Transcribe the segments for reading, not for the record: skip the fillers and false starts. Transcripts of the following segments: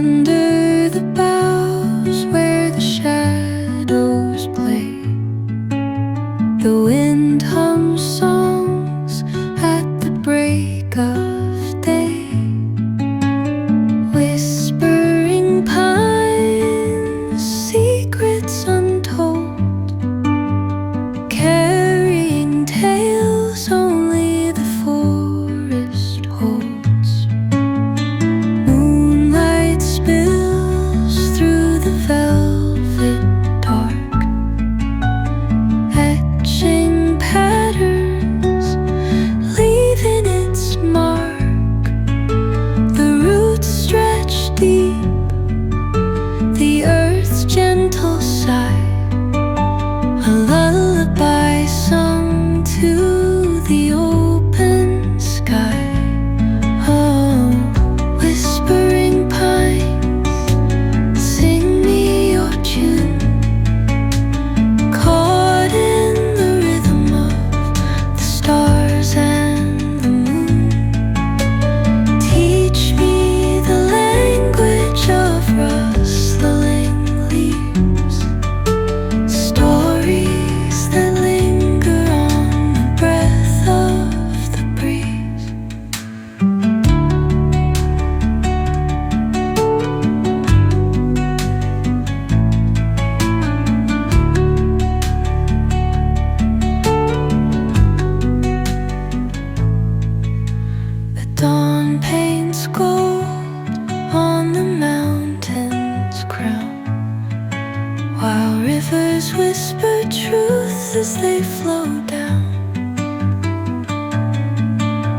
Under the boughs where the shadows play, the wind hums songs at the break of day. Whispering pines, secrets untold, carrying tales only the forest holds. Moonlight spills through the velvet dark, etching patterns, leaving its mark. The roots stretch deep, the earth's gentle sigh, a lullaby sung to the open sky. Oh, whispering pines, sing me your tune, caught in the rhythm of the stars and the moon. Teach me the language of rustling leaves, stories that linger on the breath of the breeze. The dawn paints gold on the mountain's crown, while rivers whisper truth as they flow down.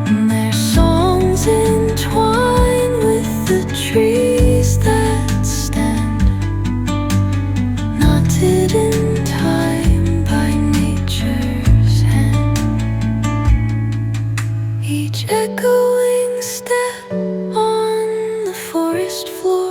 And their songs entwine with the trees that stand, knotted in time by nature's hand. Each echoing step on the forest floor